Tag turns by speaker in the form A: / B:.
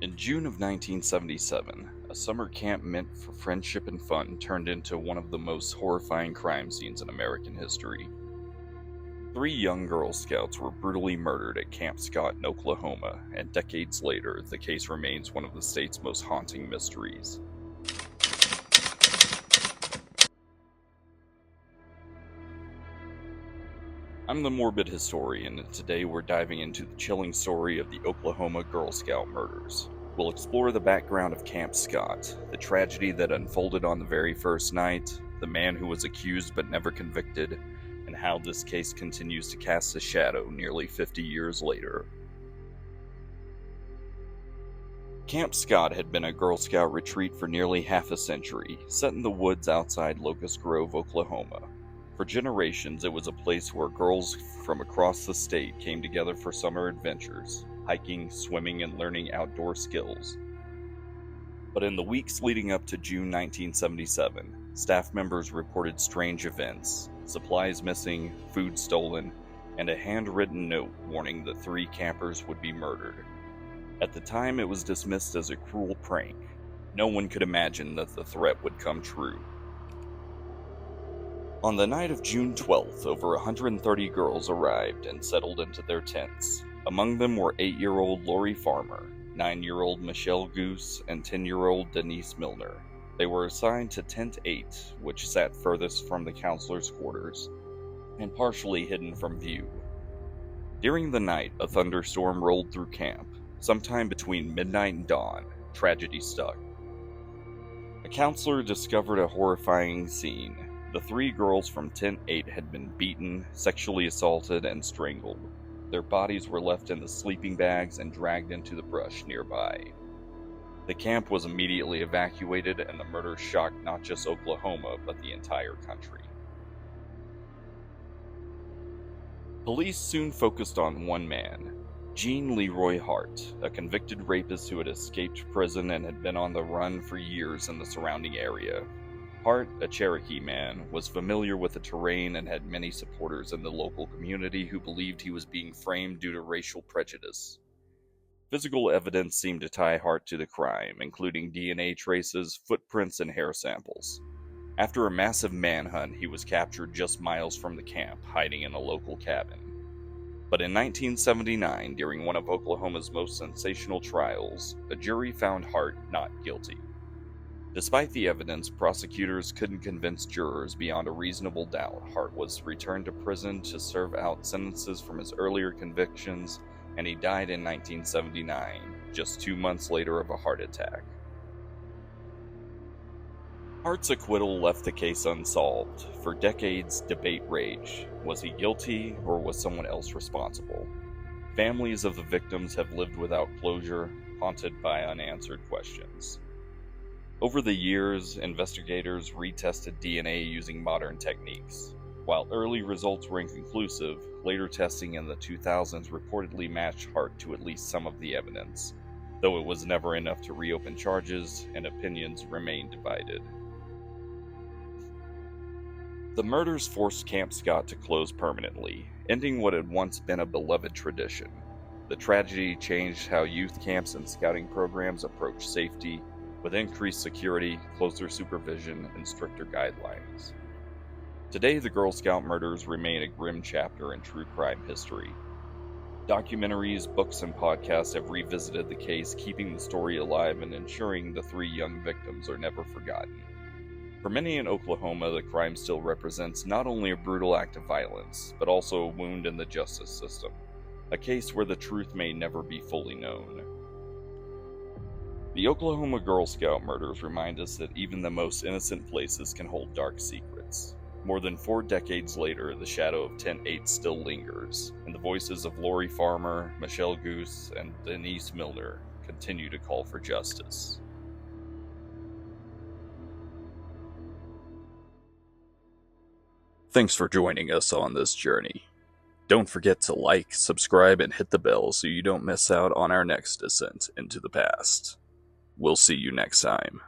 A: In June of 1977, a summer camp meant for friendship and fun turned into one of the most horrifying crime scenes in American history. 3 young Girl Scouts were brutally murdered at Camp Scott in Oklahoma, and decades later, the case remains one of the state's most haunting mysteries. I'm the Morbid Historian, and today we're diving into the chilling story of the Oklahoma Girl Scout murders. We'll explore the background of Camp Scott, the tragedy that unfolded on the very first night, the man who was accused but never convicted, and how this case continues to cast a shadow nearly 50 years later. Camp Scott had been a Girl Scout retreat for nearly half a century, set in the woods outside Locust Grove, Oklahoma. For generations, it was a place where girls from across the state came together for summer adventures, hiking, swimming, and learning outdoor skills. But in the weeks leading up to June 1977, staff members reported strange events: supplies missing, food stolen, and a handwritten note warning that 3 campers would be murdered. At the time, it was dismissed as a cruel prank. No one could imagine that the threat would come true. On the night of June 12th, over 130 girls arrived and settled into their tents. Among them were 8-year-old Lori Farmer, 9-year-old Michele Guse, and 10-year-old Denise Milner. They were assigned to Tent 8, which sat furthest from the counselors' quarters, and partially hidden from view. During the night, a thunderstorm rolled through camp. Sometime between midnight and dawn, tragedy struck. A counselor discovered a horrifying scene. The 3 girls from Tent 8 had been beaten, sexually assaulted, and strangled. Their bodies were left in the sleeping bags and dragged into the brush nearby. The camp was immediately evacuated, and the murder shocked not just Oklahoma, but the entire country. Police soon focused on one man, Gene Leroy Hart, a convicted rapist who had escaped prison and had been on the run for years in the surrounding area. Hart, a Cherokee man, was familiar with the terrain and had many supporters in the local community who believed he was being framed due to racial prejudice. Physical evidence seemed to tie Hart to the crime, including DNA traces, footprints, and hair samples. After a massive manhunt, he was captured just miles from the camp, hiding in a local cabin. But in 1979, during one of Oklahoma's most sensational trials, a jury found Hart not guilty. Despite the evidence, prosecutors couldn't convince jurors beyond a reasonable doubt. Hart was returned to prison to serve out sentences from his earlier convictions, and he died in 1979, just 2 months later of a heart attack. Hart's acquittal left the case unsolved. For decades, debate raged. Was he guilty, or was someone else responsible? Families of the victims have lived without closure, haunted by unanswered questions. Over the years, investigators retested DNA using modern techniques. While early results were inconclusive, later testing in the 2000s reportedly matched Hart to at least some of the evidence, though it was never enough to reopen charges, and opinions remained divided. The murders forced Camp Scott to close permanently, ending what had once been a beloved tradition. The tragedy changed how youth camps and scouting programs approach safety, with increased security, closer supervision, and stricter guidelines. Today, the Girl Scout murders remain a grim chapter in true crime history. Documentaries, books, and podcasts have revisited the case, keeping the story alive and ensuring the 3 young victims are never forgotten. For many in Oklahoma, the crime still represents not only a brutal act of violence, but also a wound in the justice system, a case where the truth may never be fully known. The Oklahoma Girl Scout murders remind us that even the most innocent places can hold dark secrets. More than 4 decades later, the shadow of Tent 8 still lingers, and the voices of Lori Farmer, Michele Guse, and Denise Milner continue to call for justice. Thanks for joining us on this journey. Don't forget to like, subscribe, and hit the bell so you don't miss out on our next descent into the past. We'll see you next time.